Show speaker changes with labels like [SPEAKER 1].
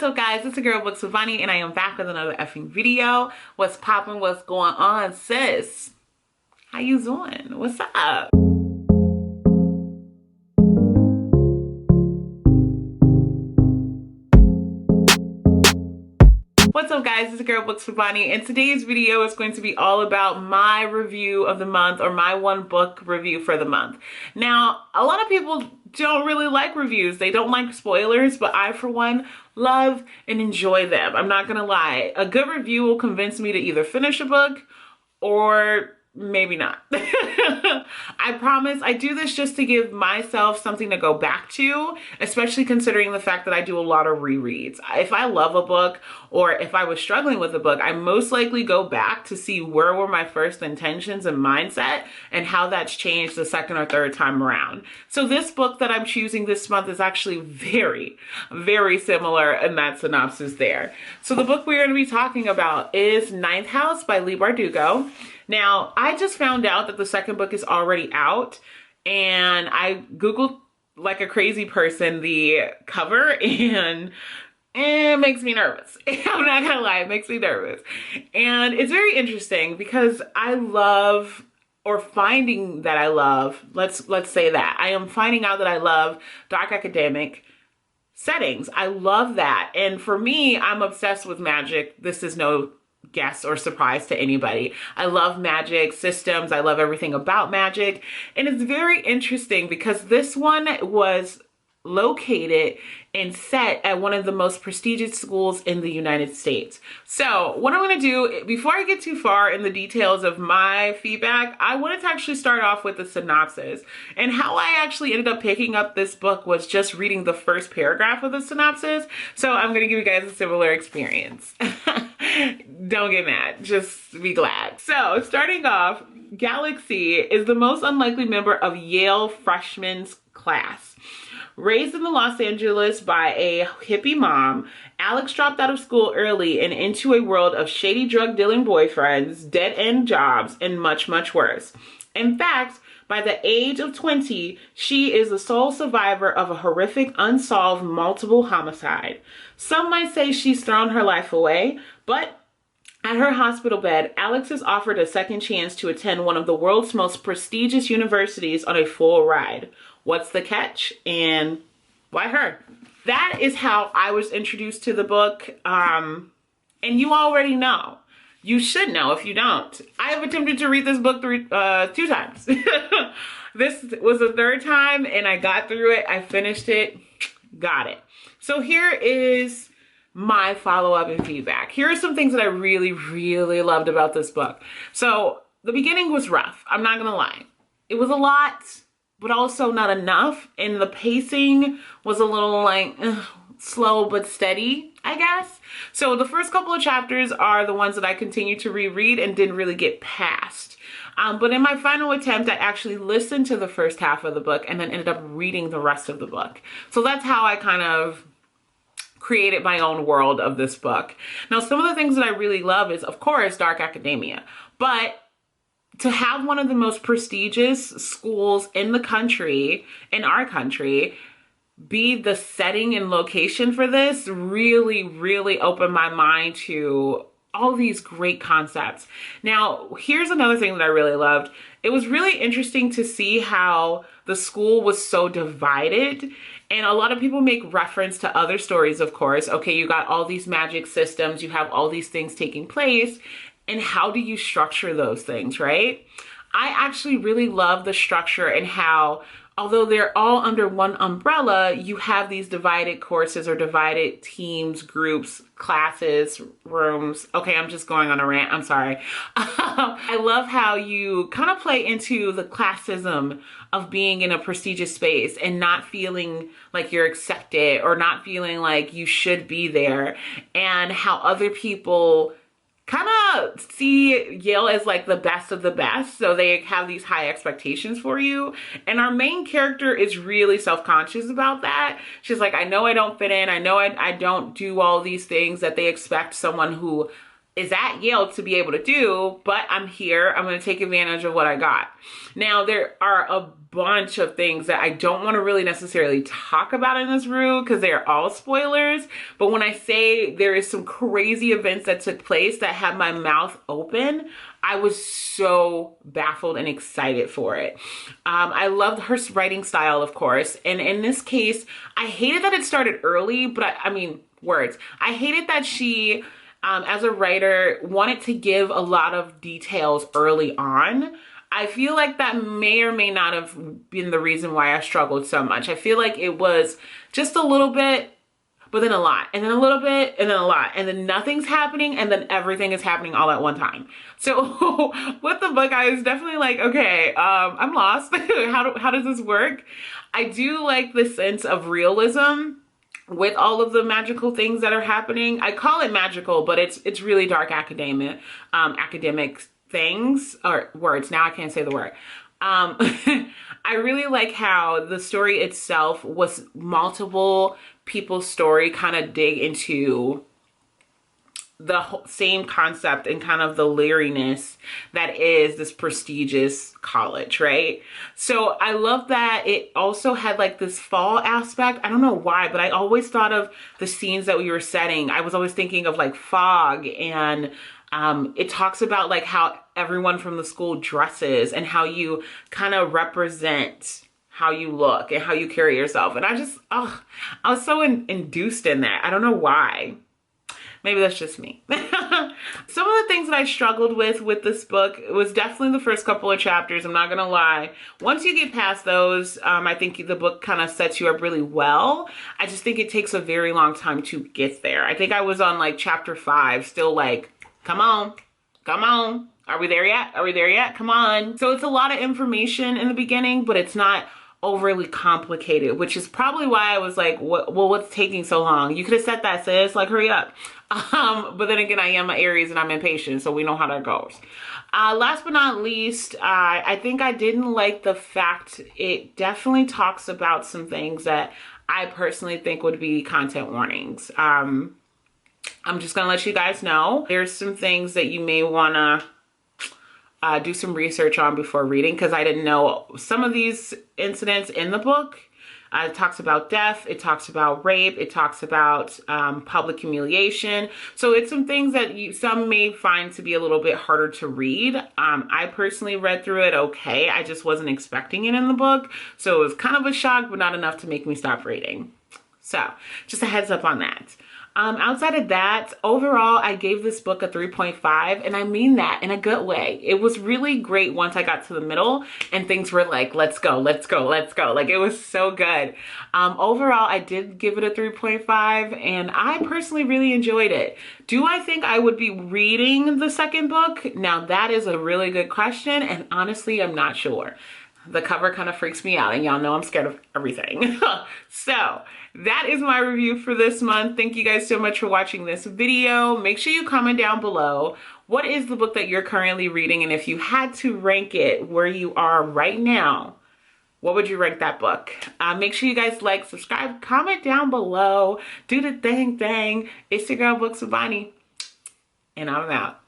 [SPEAKER 1] up, guys? It's your girl Books with Bonnie, and I am back with another effing video. What's poppin'? What's going on, sis? How you doing? What's up? What's up, guys? It's your girl Books with Bonnie, and today's video is going to be all about my review of the month, or my one book review for the month. Now, a lot of people don't really like reviews. They don't like spoilers, but I, for one, love and enjoy them. I'm not gonna lie. A good review will convince me to either finish a book or maybe not. I promise. I do this just to give myself something to go back to, especially considering the fact that I do a lot of rereads. If I love a book, or if I was struggling with a book, I most likely go back to see where were my first intentions and mindset and how that's changed the second or third time around. So this book that I'm choosing this month is actually very, very similar in that synopsis there. So the book we're going to be talking about is Ninth House by Leigh Bardugo. Now, I just found out that the second book is already out, and I Googled like a crazy person the cover, and it makes me nervous. I'm not gonna lie, it makes me nervous. And it's very interesting because I love, or finding that I love, let's say that. I am finding out that I love dark academic settings. I love that. And for me, I'm obsessed with magic. This is no guess or surprise to anybody. I love magic systems. I love everything about magic. And it's very interesting because this one was located and set at one of the most prestigious schools in the United States. So what I'm going to do, before I get too far in the details of my feedback, I wanted to actually start off with the synopsis. And how I actually ended up picking up this book was just reading the first paragraph of the synopsis. So I'm going to give you guys a similar experience. Don't get mad, just be glad. So starting off, Galaxy is the most unlikely member of Yale freshman's class. Raised in Los Angeles by a hippie mom, Alex dropped out of school early and into a world of shady drug dealing boyfriends, dead-end jobs, and much, much worse. In fact, by the age of 20, she is the sole survivor of a horrific, unsolved multiple homicide. Some might say she's thrown her life away, but at her hospital bed, Alex is offered a second chance to attend one of the world's most prestigious universities on a full ride. What's the catch, and why her? That is how I was introduced to the book, and you already know. You should know if you don't. I have attempted to read this book two times. This was the third time, and I got through it. I finished it, got it. So here is my follow-up and feedback. Here are some things that I really, really loved about this book. So the beginning was rough. I'm not gonna lie. It was a lot, but also not enough. And the pacing was a little like slow but steady, I guess. So the first couple of chapters are the ones that I continue to reread and didn't really get past. But in my final attempt, I actually listened to the first half of the book and then ended up reading the rest of the book. So that's how I kind of created my own world of this book. Now, some of the things that I really love is, of course, dark academia, but to have one of the most prestigious schools in the country, in our country, be the setting and location for this really, really opened my mind to all these great concepts. Now, here's another thing that I really loved. It was really interesting to see how the school was so divided. And a lot of people make reference to other stories, of course. Okay, you got all these magic systems, you have all these things taking place, and how do you structure those things, right? I actually really love the structure and how, although they're all under one umbrella, you have these divided courses or divided teams, groups, classes, rooms. Okay, I'm just going on a rant, I'm sorry. I love how you kind of play into the classism of being in a prestigious space and not feeling like you're accepted or not feeling like you should be there, and how other people kind of see Yale as like the best of the best, so they have these high expectations for you. And our main character is really self-conscious about that. She's like, I know I don't fit in, I know I don't do all these things that they expect someone who is at Yale to be able to do, but I'm here. I'm going to take advantage of what I got. Now, there are a bunch of things that I don't want to really necessarily talk about in this review because they are all spoilers. But when I say there is some crazy events that took place that had my mouth open, I was so baffled and excited for it. I loved her writing style, of course. And in this case, I hated that it started early, but I mean, words. I hated that she, as a writer, wanted to give a lot of details early on. I feel like that may or may not have been the reason why I struggled so much. I feel like it was just a little bit, but then a lot, and then a little bit, and then a lot, and then nothing's happening, and then everything is happening all at one time. So with the book, I was definitely like, okay, I'm lost. How does this work? I do like the sense of realism with all of the magical things that are happening. I call it magical, but it's really dark academic things or words. Now I can't say the word. I really like how the story itself was multiple people's story kind of dig into the same concept and kind of the leeriness that is this prestigious college, right? So I love that it also had like this fall aspect. I don't know why, but I always thought of the scenes that we were setting. I was always thinking of like fog, and it talks about like how everyone from the school dresses and how you kind of represent how you look and how you carry yourself. And I just, I was so induced in that. I don't know why. Maybe that's just me. Some of the things that I struggled with this book was definitely the first couple of chapters. I'm not gonna lie. Once you get past those, I think the book kind of sets you up really well. I just think it takes a very long time to get there. I think I was on like chapter 5, still like, come on, come on. Are we there yet? Are we there yet? Come on. So it's a lot of information in the beginning, but it's not overly complicated, which is probably why I was like, well, what's taking so long? You could have said that, sis, like, hurry up. But then again, I am an Aries and I'm impatient, so we know how that goes. Last but not least, I think I didn't like the fact it definitely talks about some things that I personally think would be content warnings. I'm just gonna let you guys know. There's some things that you may wanna do some research on before reading, because I didn't know some of these incidents in the book. It talks about death, it talks about rape, it talks about public humiliation. So it's some things that some may find to be a little bit harder to read. I personally read through it okay. I just wasn't expecting it in the book. So it was kind of a shock, but not enough to make me stop reading. So just a heads up on that. Outside of that, overall, I gave this book a 3.5, and I mean that in a good way. It was really great once I got to the middle and things were like, let's go, let's go, let's go. Like, it was so good. Overall, I did give it a 3.5, and I personally really enjoyed it. Do I think I would be reading the second book? Now, that is a really good question, and honestly, I'm not sure. The cover kind of freaks me out, and y'all know I'm scared of everything. So that is my review for this month. Thank you guys so much for watching this video. Make sure you comment down below, what is the book that you're currently reading? And if you had to rank it where you are right now, what would you rank that book? Make sure you guys like, subscribe, comment down below, do the thing. It's your girl, Books with Bonnie, and I'm out.